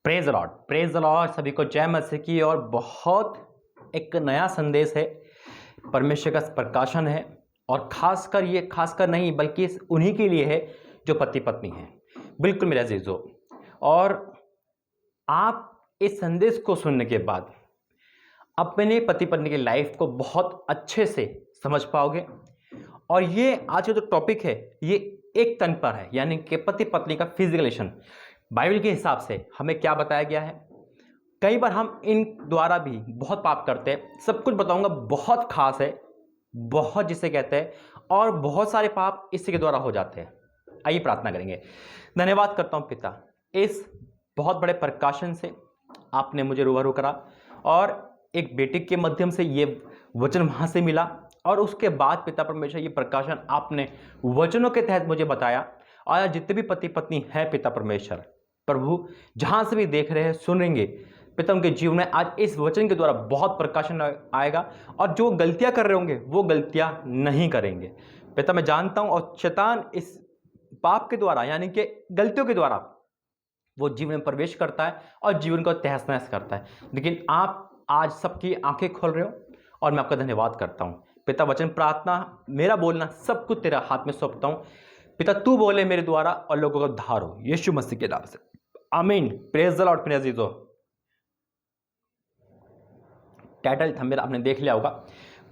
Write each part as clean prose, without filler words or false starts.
Praise the Lord. सभी को जय मसीह की। और बहुत एक नया संदेश है, परमेश्वर का प्रकाशन है। और खासकर नहीं बल्कि उन्हीं के लिए है जो पति पत्नी हैं। बिल्कुल मेरे अजीजों, और आप इस संदेश को सुनने के बाद अपने पति पत्नी की लाइफ को बहुत अच्छे से समझ पाओगे। और ये आज का जो टॉपिक है ये एक तन पर है, यानी कि पति पत्नी का फिजिकल रिलेशन। बाइबल के हिसाब से हमें क्या बताया गया है। कई बार हम इन द्वारा भी बहुत पाप करते हैं। सब कुछ बताऊंगा, बहुत खास है, बहुत जिसे कहते हैं, और बहुत सारे पाप इसी के द्वारा हो जाते हैं। आइए प्रार्थना करेंगे। धन्यवाद करता हूं पिता, इस बहुत बड़े प्रकाशन से आपने मुझे रूबरू करा, और एक बेटे के माध्यम से ये वचन वहां से मिला, और उसके बाद पिता परमेश्वर ये प्रकाशन आपने वचनों के तहत मुझे बताया। और जितने भी पति पत्नी हैं पिता परमेश्वर प्रभु, जहां से भी देख रहे हैं सुनेंगे पिता, उनके जीवन में आज इस वचन के द्वारा बहुत प्रकाशन आएगा। और जो गलतियां कर रहे होंगे वो गलतियां नहीं करेंगे पिता। मैं जानता हूं, और शैतान इस पाप के द्वारा यानी कि गलतियों के द्वारा वो जीवन में प्रवेश करता है और जीवन को तहस नहस करता है। लेकिन आप आज सबकी आंखें खोल रहे हो, और मैं आपका धन्यवाद करता हूं पिता। वचन, प्रार्थना, मेरा बोलना सब कुछ तेरा हाथ में सौंपता हूं पिता। तू बोले मेरे द्वारा और लोगों का उद्धार हो, यीशु मसीह के नाम से, आमीन। Praise the Lord. मेरे अजीजों, टाइटल थंबनेल आपने देख लिया होगा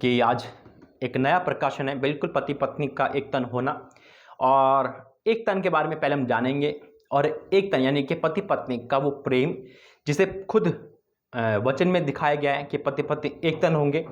कि आज एक नया प्रकाशन है, बिल्कुल पति पत्नी का एक तन होना। और एक तन के बारे में पहले हम जानेंगे। और एक तन यानी कि पति पत्नी का वो प्रेम जिसे खुद वचन में दिखाया गया है कि पति पत्नी एक तन होंगे।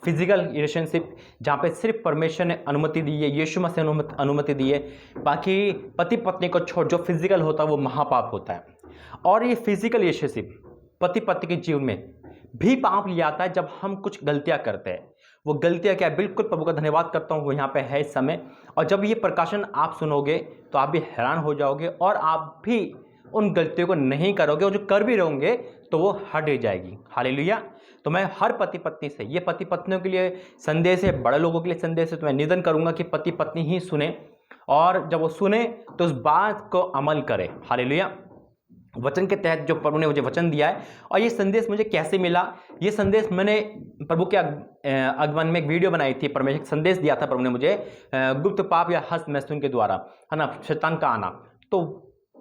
फिजिकल रिलेशनशिप जहाँ पे सिर्फ परमेश्वर ने अनुमति दी है, यीशु मसीह ने अनुमति दी है। बाकी पति पत्नी को छोड़ जो फिजिकल होता है वो महापाप होता है। और ये फिजिकल रिलेशनशिप पति पत्नी के जीवन में भी पाप ले आता है जब हम कुछ गलतियां करते हैं। वो गलतियां क्या है? बिल्कुल प्रभु का धन्यवाद करता हूँ वो यहाँ पे है इस समय। और जब ये प्रकाशन आप सुनोगे तो आप भी हैरान हो जाओगे, और आप भी उन गलतियों को नहीं करोगे, और जो कर भी रहोगे तो वो हट जाएगी। हालेलुया। तो मैं हर पति पत्नी से, ये पति पत्नियों के लिए संदेश है, बड़े लोगों के लिए संदेश है, तो मैं निवेदन करूंगा कि पति पत्नी ही सुने, और जब वो सुने तो उस बात को अमल करे। हालेलुया। वचन के तहत जो प्रभु ने मुझे वचन दिया है, और ये संदेश मुझे कैसे मिला, ये संदेश मैंने प्रभु के आगमन में एक वीडियो बनाई थी। परमेश्वर संदेश दिया था प्रभु ने मुझे, गुप्त पाप या हस्त मैथुन के द्वारा, है ना, शैतान का आना। तो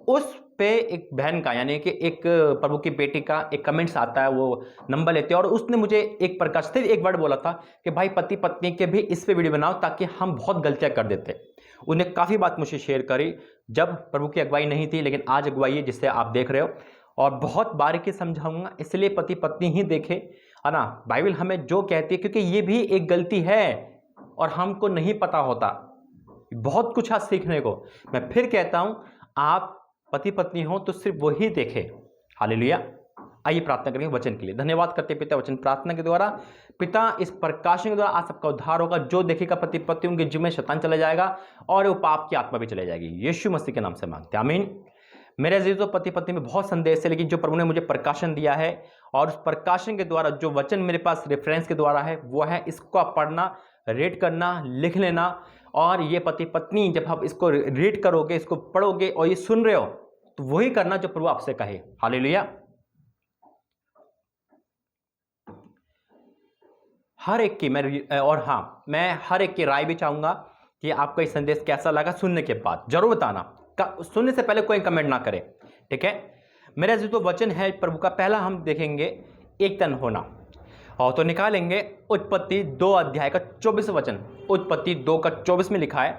उस पे एक बहन का यानी कि एक प्रभु की बेटी का एक कमेंट्स आता है, वो नंबर लेते हैं, और उसने मुझे एक प्रकाश से एक वर्ड बोला था कि भाई पति पत्नी के भी इस पे वीडियो बनाओ, ताकि हम बहुत गलतियां कर देते। उन्हें काफ़ी बात मुझे शेयर करी जब प्रभु की अगुवाई नहीं थी, लेकिन आज अगुवाई है जिससे आप देख रहे हो, और बहुत बारीकी समझाऊंगा। इसलिए पति पत्नी ही देखे, है ना। बाइबल हमें जो कहती है, क्योंकि ये भी एक गलती है और हमको नहीं पता होता, बहुत कुछ आज सीखने को। मैं फिर कहता हूं, आप पति पत्नी हो तो सिर्फ वही देखे। हालेलुया। आइए प्रार्थना करेंगे वचन के लिए। धन्यवाद करते पिता वचन प्रार्थना के द्वारा। पिता, इस प्रकाशन के द्वारा आज सबका उद्धार होगा। जो देखेगा पति पत्नी, उनके जीवन में शैतान चला जाएगा, और वो पाप की आत्मा भी चले जाएगी। यीशु मसीह के नाम से मांगते हैं, आमीन। मेरे अजीजों, पति पत्नी में बहुत संदेश है, लेकिन जो प्रभु ने मुझे प्रकाशन दिया है, और उस प्रकाशन के द्वारा जो वचन मेरे पास रेफरेंस के द्वारा है, वो है इसको आप पढ़ना, रीड करना, लिख लेना। और ये पति पत्नी जब आप इसको रीड करोगे, इसको पढ़ोगे और ये सुन रहे हो, तो वही करना जो प्रभु आपसे कहे। हालेलुया। हर एक की मैं हर एक की राय भी चाहूंगा कि आपको ये संदेश कैसा लगा। सुनने के बाद जरूर बताना, सुनने से पहले कोई कमेंट ना करे, ठीक है। मेरा जो वचन है प्रभु का, पहला हम देखेंगे एक तन होना। और तो निकालेंगे उत्पत्ति 2 अध्याय का 24 वचन। उत्पत्ति 2 का 24 में लिखा है,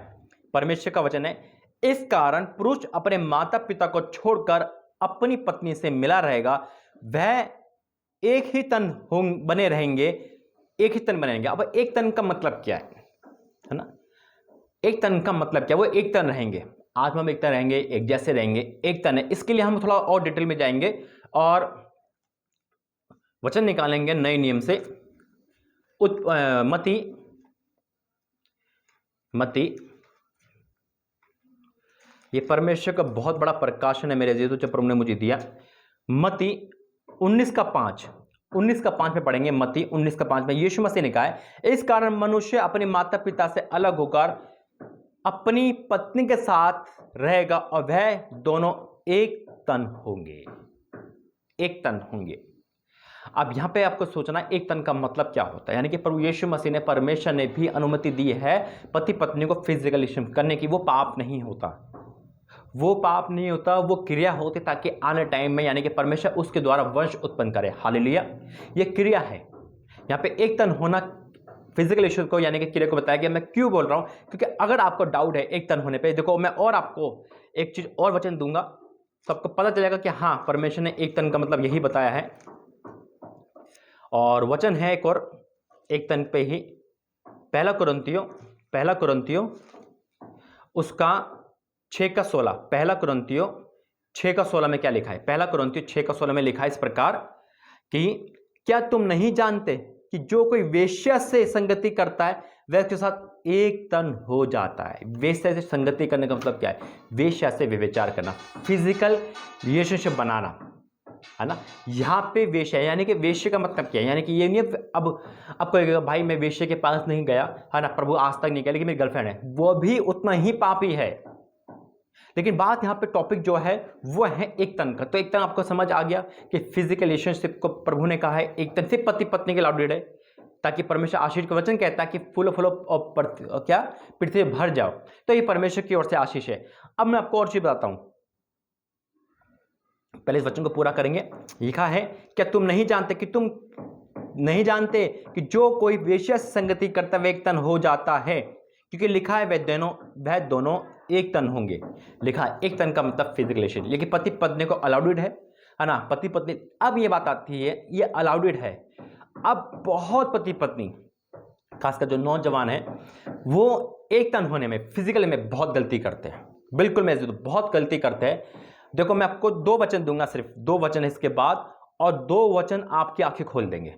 परमेश्वर का वचन है, इस कारण पुरुष अपने माता पिता को छोड़कर अपनी पत्नी से मिला रहेगा, वह एक ही तन बने रहेंगे, एक ही तन बनेंगे। अब एक तन का मतलब क्या है ना? एक तन का मतलब क्या? वो एक तन रहेंगे, आत्मा में एक तन रहेंगे, एक जैसे रहेंगे, एक तन है। इसके लिए हम थोड़ा और डिटेल में जाएंगे और वचन निकालेंगे नए नियम से। मती ये परमेश्वर का बहुत बड़ा प्रकाशन है मेरे अजीजों, जो प्रभु ने मुझे दिया। मती 19 का 5 में पढ़ेंगे। मती 19 का 5 में यीशु मसीह ने कहा है, इस कारण मनुष्य अपने माता पिता से अलग होकर अपनी पत्नी के साथ रहेगा, और वह दोनों एक तन होंगे। एक तन होंगे। अब यहाँ पे आपको सोचना एक तन का मतलब क्या होता है, यानी कि प्रभु यीशु मसीह ने, परमेश्वर ने भी अनुमति दी है पति पत्नी को फिजिकल रिलेशन करने की। वो पाप नहीं होता, वो पाप नहीं होता, वो क्रिया होती ताकि आने टाइम में यानी कि परमेश्वर उसके द्वारा वंश उत्पन्न करे। हालेलुया, ये क्रिया है। यहाँ पे एक तन होना फिजिकल इश्यू को यानी कि क्रिया को बताया गया। मैं क्यों बोल रहा हूँ, क्योंकि अगर आपको डाउट है एक तन होने पे, देखो मैं और आपको एक चीज और वचन दूंगा तो आपको पता चलेगा कि हाँ, परमेश्वर ने एक तन का मतलब यही बताया है। और वचन है एक और एक तन पे ही, पहला कुरिन्थियों उसका 6:16, पहला कुरिन्थियों 6:16 में क्या लिखा है? पहला कुरिन्थियों 6:16 में लिखा है इस प्रकार कि क्या तुम नहीं जानते कि जो कोई वेश्या से संगति करता है वह उसके साथ एक तन हो जाता है। वेश्या से संगति करने का मतलब क्या है? वेश्या से व्यभिचार करना, फिजिकल रिलेशनशिप बनाना, है ना। यहाँ पे वेश्या यानी कि वेश्या का मतलब क्या है? यानी कि ये नहीं अब कोई भाई मैं वेश्या के पास नहीं गया, है ना, प्रभु आज तक नहीं गया, लेकिन मेरी गर्लफ्रेंड है, वो भी उतना ही पापी है। लेकिन बात यहाँ पे टॉपिक जो है वो है एक तन का। तो एक तन आपको समझ आ गया कि फिजिकल रिलेशनशिप को प्रभु ने कहा है एक तन से पति पत्नी के लाउडेड है, ताकि परमेश्वर आशीष का वचन कहता है कि फूलो फूलो और क्या पृथ्वी भर जाओ। तो ये परमेश्वर की ओर से आशीष है। अब मैं आपको और चीज बताता हूं, पहले इस वचन को पूरा करेंगे। लिखा है क्या तुम नहीं जानते कि जो कोई वेश्या से संगति करता है वह एक तन हो जाता है, क्योंकि लिखा है वह दोनों एक तन होंगे। लिखा है एक तन का मतलब फिजिकल रिलेशन, लेकिन पति पत्नी को अलाउडेड है ना, पति पत्नी। अब ये बात आती है, ये अलाउडेड है। अब बहुत पति पत्नी खासकर जो नौजवान है वो एक तन होने में फिजिकल में बहुत गलती करते हैं। बिल्कुल मैं बहुत गलती करते हैं। देखो मैं आपको 2 वचन दूंगा, सिर्फ 2 वचन इसके बाद, और 2 वचन आपकी आंखें खोल देंगे,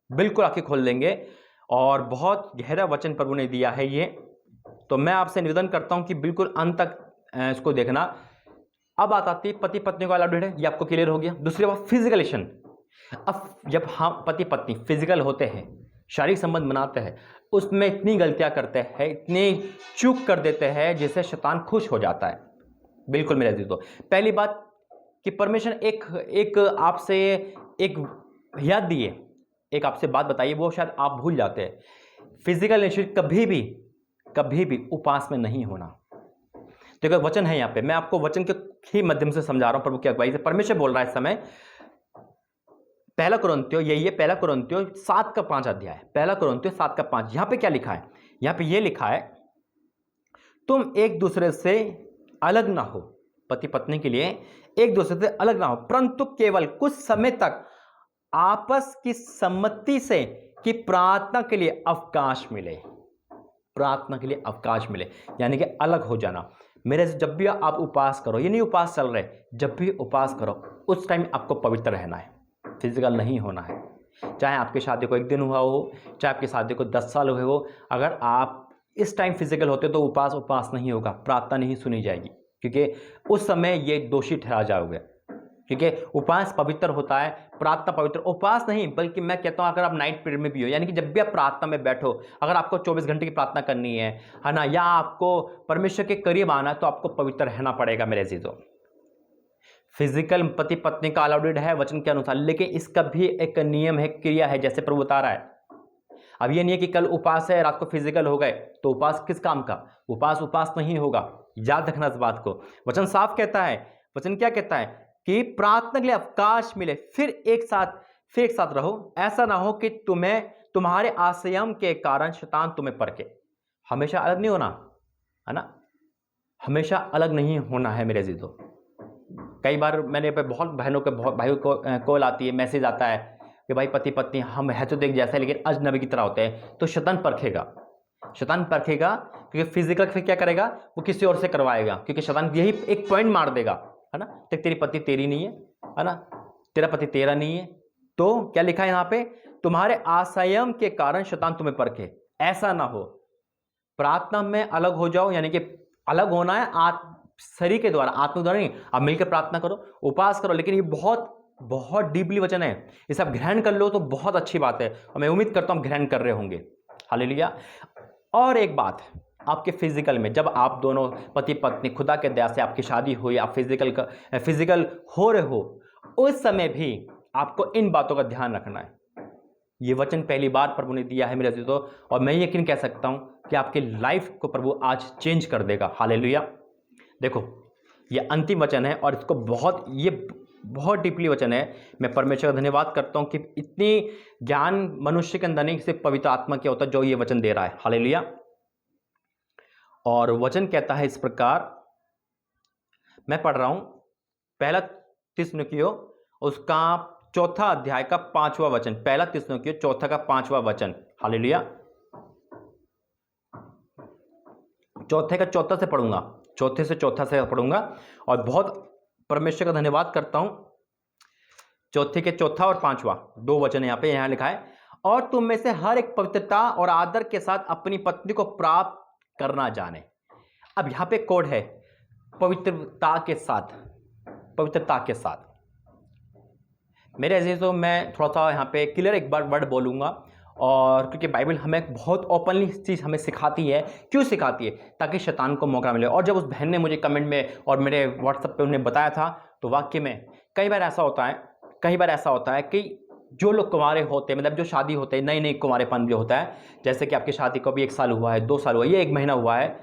बिल्कुल आंखें खोल देंगे। और बहुत गहरा वचन प्रभु ने दिया है ये, तो मैं आपसे निवेदन करता हूं कि बिल्कुल अंत तक इसको देखना। अब बात आती है पति पत्नी को अलाउडेड है, ये आपको क्लियर हो गया। दूसरी बात फिजिकल रिलेशन। अब जब हम पति पत्नी फिजिकल होते हैं, शारीरिक संबंध बनाते हैं, उसमें इतनी गलतियां करते हैं, इतनी चूक कर देते हैं जिससे शैतान खुश हो जाता है। बिल्कुल मेरे अजीजों, पहली बात कि परमेश्वर एक आपसे एक याद दिए, एक आपसे बात बताइए, वो शायद आप भूल जाते हैं। फिजिकल रिलेशन कभी भी उपवास में नहीं होना। तो एक वचन है यहाँ पे, मैं आपको वचन के ही माध्यम से समझा रहा हूं, प्रभु की अगुवाई से। परमेश्वर बोल रहा है इस समय, पहला कुरिन्थियों, यही है पहला कुरिन्थियों 7:5 अध्याय, पहला कुरिन्थियों 7:5। यहां पे क्या लिखा है? यहां पे ये लिखा है तुम एक दूसरे से अलग ना हो, पति पत्नी के लिए एक दूसरे से अलग ना हो, परंतु केवल कुछ समय तक आपस की सम्मति से कि प्रार्थना के लिए अवकाश मिले, प्रार्थना के लिए अवकाश मिले, यानी कि अलग हो जाना। मेरे से जब भी आप उपवास करो, ये नहीं उपवास चल रहे, जब भी उपवास करो उस टाइम आपको पवित्र रहना है, फिजिकल नहीं होना है। चाहे आपकी शादी को 1 दिन हुआ हो, चाहे आपकी शादी को 10 साल हुए हो, अगर आप इस टाइम फिजिकल होते तो उपवास नहीं होगा, प्रार्थना नहीं सुनी जाएगी, क्योंकि उस समय ये दोषी ठहरा जाओगे। क्योंकि उपवास पवित्र होता है, प्रार्थना पवित्र, उपवास नहीं, बल्कि मैं कहता हूं अगर आप नाइट पीरियड में भी हो, यानी कि जब भी आप प्रार्थना में बैठो, अगर आपको 24 घंटे की प्रार्थना करनी है ना, या आपको परमेश्वर के करीब आना है, तो आपको पवित्र रहना पड़ेगा मेरे अजीजों। फिजिकल पति पत्नी का अलाउडेड है वचन के अनुसार, लेकिन इसका भी एक नियम है, क्रिया है, जैसे प्रभु बता रहा है। अब ये नहीं है कि कल उपवास है रात को फिजिकल हो गए तो उपवास किस काम का? उपवास नहीं होगा, याद रखना इस बात को। वचन साफ कहता है, वचन क्या कहता है कि प्रार्थना के लिए अवकाश मिले, फिर एक साथ रहो। ऐसा ना हो कि तुम्हारे आसयम के कारण शैतान तुम्हें परखे। हमेशा अलग नहीं होना, है ना, हमेशा अलग नहीं होना है मेरे अजीजों। कई बार मैंने पे बहुत बहनों के बहुत भाइयों को कॉल आती है, मैसेज आता है कि भाई पति पत्नी हम है तो देख जैसा है लेकिन अजनबी की तरह होते हैं। तो शैतान परखेगा, क्योंकि फिजिकल फिर क्या करेगा, वो किसी और से करवाएगा, क्योंकि शैतान यही एक पॉइंट मार देगा, है ना, तेरी पति तेरी नहीं है ना, तेरा पति तेरा नहीं है। तो क्या लिखा है यहाँ पे, तुम्हारे आसयम के कारण शैतान तुम्हें परखे। ऐसा ना हो, प्रार्थना में अलग हो जाओ, यानी कि अलग होना है शरीर के द्वारा, आत्मा द्वारा नहीं। आप मिलकर प्रार्थना करो, उपवास करो, लेकिन ये बहुत डीपली वचन है, इसे आप ग्रहण कर लो तो बहुत अच्छी बात है, और मैं उम्मीद करता हूं ग्रहण कर रहे होंगे। हालेलुया। और एक बात, आपके फिजिकल में जब आप दोनों पति पत्नी खुदा के दया से आपकी शादी हुई, आप फिजिकल हो रहे हो, उस समय भी आपको इन बातों का ध्यान रखना है। ये वचन पहली बार प्रभु ने दिया है मेरे अजीजों, और मैं यकीन कह सकता हूं कि आपकी लाइफ को प्रभु आज चेंज कर देगा। हालेलुया। देखो, ये अंतिम वचन है और इसको बहुत डीपली वचन है। मैं परमेश्वर का धन्यवाद करता हूं कि इतनी ज्ञान मनुष्य के अंदर नहीं, सिर्फ पवित्र आत्मा क्या होता है जो ये वचन दे रहा है। हालेलुया। और वचन कहता है इस प्रकार, मैं पढ़ रहा हूं पहला थिस्सलुनीकियों उसका चौथा अध्याय का 5वां वचन, पहला थिस्सलुनीकियों चौथा का 5वां वचन। हालेलुया। चौथे का चौथा से पढ़ूंगा, चौथे से चौथा से पढ़ूंगा और बहुत परमेश्वर का धन्यवाद करता हूं। चौथे के चौथा और 5वां दो वचन यहां लिखा है, और तुम में से हर एक पवित्रता और आदर के साथ अपनी पत्नी को प्राप्त करना जाने। अब यहां पे कोड है, पवित्रता के साथ, पवित्रता के साथ। मेरे अजीजों, मैं थोड़ा सा यहाँ पे क्लियर एक बार वर्ड बोलूँगा, और क्योंकि बाइबल हमें बहुत ओपनली चीज़ हमें सिखाती है। क्यों सिखाती है? ताकि शैतान को मौका मिले। और जब उस बहन ने मुझे कमेंट में और मेरे व्हाट्सएप पे उन्हें बताया था, तो वाकई में कई बार ऐसा होता है कि जो लोग कुंवारे होते हैं, मतलब जो शादी होते हैं, नई कुंवारेपन जो होता है, जैसे कि आपकी शादी को भी 1 साल हुआ है, 2 साल हुआ है, ये 1 महीना हुआ है,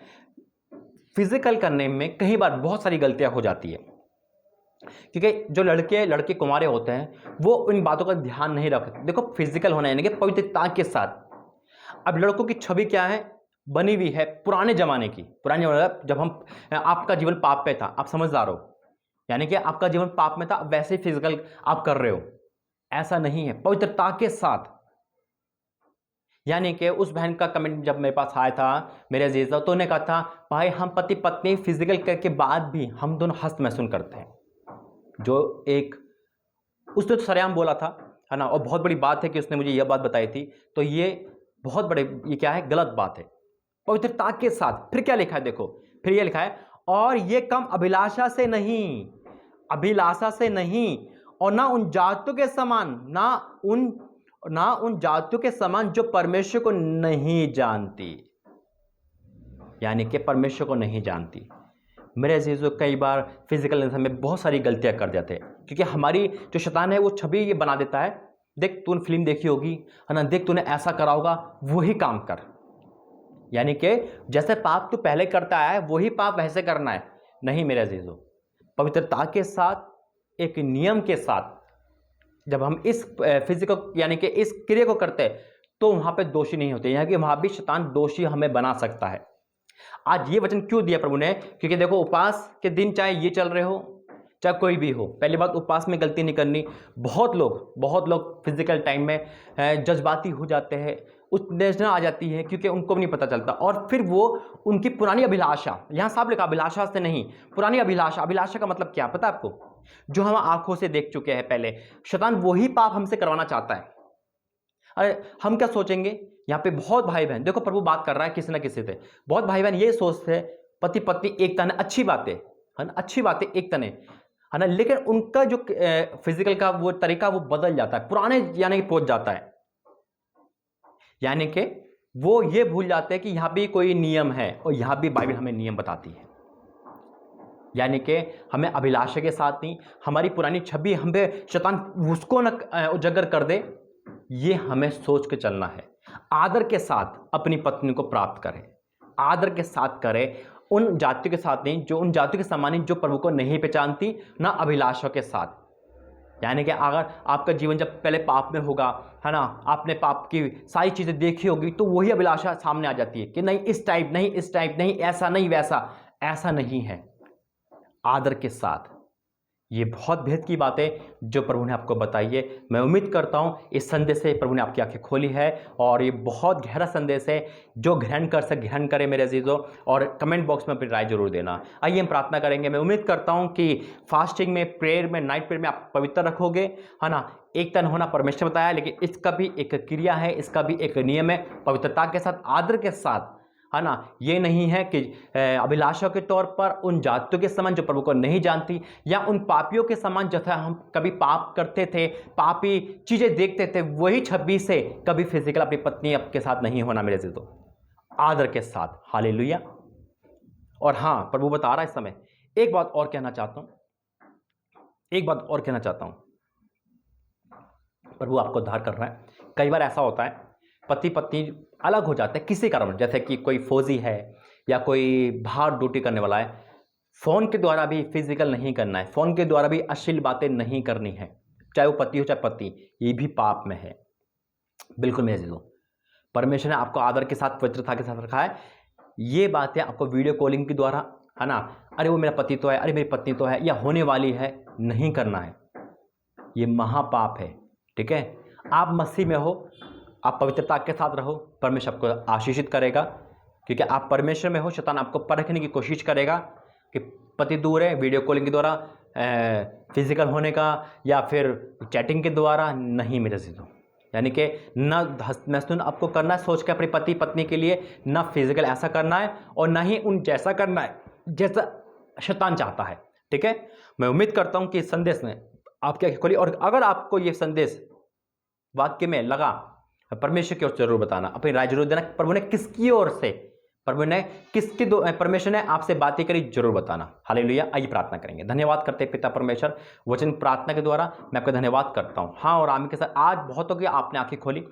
फिजिकल करने में कई बार बहुत सारी गलतियाँ हो जाती है, क्योंकि जो लड़के कुंवारे होते हैं वो इन बातों का ध्यान नहीं रखते। देखो, फिजिकल होना यानी कि पवित्रता के साथ। अब लड़कों की छवि क्या है? बनी हुई है पुराने जमाने की। पुराने जमाने जब हम, आपका जीवन पाप पे था, आप समझदार हो, यानी कि आपका जीवन पाप में था, वैसे ही फिजिकल आप कर रहे हो। ऐसा नहीं है, पवित्रता के साथ। यानी कि उस बहन का कमेंट जब मेरे पास आया था मेरे अजीज, तो उन्होंने कहा था, भाई हम पति पत्नी फिजिकल करके बाद भी हम दोनों हस्त महसूस करते हैं। जो एक उसने तो सरेआम बोला था, है ना, और बहुत बड़ी बात है कि उसने मुझे यह बात बताई थी। तो ये बहुत बड़े, ये क्या है? गलत बात है। पवित्रता के साथ फिर क्या लिखा है? देखो, फिर ये लिखा है, और ये कम अभिलाषा से नहीं, अभिलाषा से नहीं, और ना उन जातियों के समान, ना उन जातियों के समान जो परमेश्वर को नहीं जानती, यानी कि परमेश्वर को नहीं जानती। मेरे अजीजों, कई बार फिजिकल इंसान में बहुत सारी गलतियां कर जाते हैं, क्योंकि हमारी जो शैतान है वो छवि ये बना देता है, देख तूने फिल्म देखी होगी, है ना, देख तूने ऐसा करा होगा, वही काम कर। यानी कि जैसे पाप तू पहले करता है वही पाप वैसे करना है। नहीं मेरे अजीजों, पवित्रता के साथ, एक नियम के साथ जब हम इस फिजिकल यानी कि इस क्रिया को करते हैं, तो वहां पे दोषी नहीं होते। यानी कि वहां भी शैतान दोषी हमें बना सकता है। आज ये वचन क्यों दिया प्रभु ने? क्योंकि देखो, उपवास के दिन चाहे ये चल रहे हो, चाहे कोई भी हो, पहली बात उपवास में गलती नहीं करनी। बहुत लोग फिजिकल टाइम में जज्बाती हो जाते हैं, उत्तेजना आ जाती है, क्योंकि उनको भी नहीं पता चलता, और फिर वो उनकी पुरानी अभिलाषा, यहाँ साफ लिखा अभिलाषा से नहीं, पुरानी अभिलाषा। अभिलाषा का मतलब क्या पता है आपको? जो हम आंखों से देख चुके हैं पहले। शैतान वही पाप हमसे करवाना चाहता है। अरे हम क्या सोचेंगे? यहाँ पे बहुत भाई बहन, देखो प्रभु बात कर रहा है किसी ना किसी से, बहुत भाई बहन ये सोचते हैं पति पत्नी एक तने, अच्छी बातें है ना, अच्छी बातें एक तने, है ना, लेकिन उनका जो फिजिकल का वो तरीका वो बदल जाता है, पुराने यानी कि पहुंच जाता है। यानी कि वो ये भूल जाते हैं कि यहां भी कोई नियम है, और यहां भी बाइबल हमें नियम बताती है। यानी कि हमें अभिलाषा के साथ नहीं, हमारी पुरानी छवि हम पे शैतान उसको न उजागर कर दे, ये हमें सोच के चलना है। आदर के साथ अपनी पत्नी को प्राप्त करें, आदर के साथ करें, उन जातियों के साथ नहीं, जो उन जातियों के समान नहीं जो प्रभु को नहीं पहचानती, ना अभिलाषा के साथ। यानी कि अगर आपका जीवन जब पहले पाप में होगा, है ना, आपने पाप की सारी चीजें देखी होगी, तो वही अभिलाषा सामने आ जाती है कि नहीं इस टाइप, नहीं इस टाइप, नहीं ऐसा, नहीं वैसा। ऐसा नहीं है। आदर के साथ, ये बहुत भेद की बातें जो प्रभु ने आपको बताई है। मैं उम्मीद करता हूँ इस संदेश से प्रभु ने आपकी आंखें खोली है, और ये बहुत गहरा संदेश है। जो ग्रहण कर सके ग्रहण करे मेरे अजीजों, और कमेंट बॉक्स में अपनी राय जरूर देना। आइए हम प्रार्थना करेंगे। मैं उम्मीद करता हूँ कि फास्टिंग में, प्रेयर में, नाइट प्रेयर में आप पवित्र रखोगे, है ना। एक तन होना परमेश्वर बताया, लेकिन इसका भी एक क्रिया है, इसका भी एक नियम है। पवित्रता के साथ, आदर के साथ, है ना। ये नहीं है कि अभिलाषा के तौर पर उन जातियों के समान जो प्रभु को नहीं जानती, या उन पापियों के समान जैसा हम कभी पाप करते थे, पापी चीजें देखते थे, वही छवि से कभी फिजिकल अपनी पत्नी के साथ नहीं होना मेरे से। तो आदर के साथ। हालेलुया। और हाँ, प्रभु बता रहा है इस समय एक बात और कहना चाहता हूं। एक बात और कहना चाहता हूँ, प्रभु आपको उद्धार कर रहा है। कई बार ऐसा होता है पति पत्नी अलग हो जाते हैं किसी कारण, जैसे कि कोई फौजी है या कोई बाहर ड्यूटी करने वाला है। फ़ोन के द्वारा भी फिजिकल नहीं करना है, फ़ोन के द्वारा भी अश्लील बातें नहीं करनी है, चाहे वो पति हो चाहे पत्नी, ये भी पाप में है। बिल्कुल मेरे अज़ीज़ों, परमेश्वर ने आपको आदर के साथ, पवित्रता के साथ रखा है। ये बातें आपको वीडियो कॉलिंग के द्वारा, है ना, अरे वो मेरा पति तो है, अरे मेरी पत्नी तो है या होने वाली है, नहीं करना है। ये महापाप है, ठीक है। आप मसीह में हो, आप पवित्रता के साथ रहो, परमेश्वर आपको आशीषित करेगा, क्योंकि आप परमेश्वर में हो। शैतान आपको परखने की कोशिश करेगा कि पति दूर है, वीडियो कॉलिंग के द्वारा, फिजिकल होने का या फिर चैटिंग के द्वारा नहीं मेरे अज़ीज़ों। यानी कि ना महसूस आपको करना है सोच के अपने पति पत्नी के लिए, ना फिजिकल ऐसा करना है और ना ही उन जैसा करना है जैसा शैतान चाहता है, ठीक है। मैं उम्मीद करता हूँ कि इस संदेश ने आपकी आँखें खोली, और अगर आपको ये संदेश वाक्य में लगा, परमेश्वर की ओर जरूर बताना, अपनी राय जरूर देना। प्रभु ने किसकी ओर से, प्रभु ने किसकी परमेश्वर ने आपसे बातें करी, जरूर बताना। हालेलुया। आइए प्रार्थना करेंगे। धन्यवाद करते हैं पिता परमेश्वर, वचन प्रार्थना के द्वारा मैं आपका धन्यवाद करता हूँ। हाँ और आमीन के साथ आज बहुतों की आपने आंखें खोली,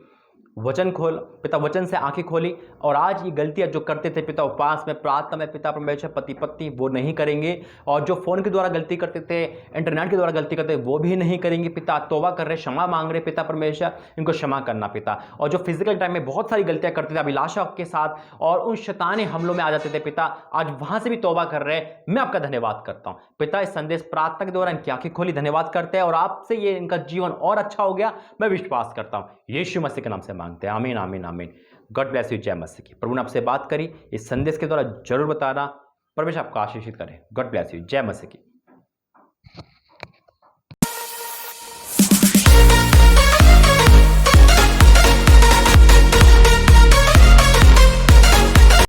वचन खोल पिता, वचन से आंखें खोली, और आज ये गलतियां जो करते थे पिता, उपवास में, प्रार्थना में, पिता परमेश्वर, पति पत्नी, वो नहीं करेंगे। और जो फ़ोन के द्वारा गलती करते थे, इंटरनेट के द्वारा गलती करते थे, वो भी नहीं करेंगे पिता। तौबा कर रहे, क्षमा मांग रहे पिता परमेश्वर, इनको क्षमा करना पिता। और जो फिजिकल टाइम में बहुत सारी गलतियां करते थे अभिलाषा के साथ और उन शैतानी हमलों में आ जाते थे पिता, आज वहां से भी तौबा कर रहे, मैं आपका धन्यवाद करता हूँ पिता। इस संदेश प्रार्थना के द्वारा इनकी आंखें खोली, धन्यवाद करते हैं, और आपसे ये इनका जीवन और अच्छा हो गया, मैं विश्वास करता हूँ। यीशु मसीह के नाम से मांगते हैं, आमीन आमीन आमीन। God bless you. जय मसीह की। प्रभु ने आपसे बात करी, इस संदेश के द्वारा जरूर बताना। परमेश्वर आपको आशीषित करे। God bless you. जय मसीह की।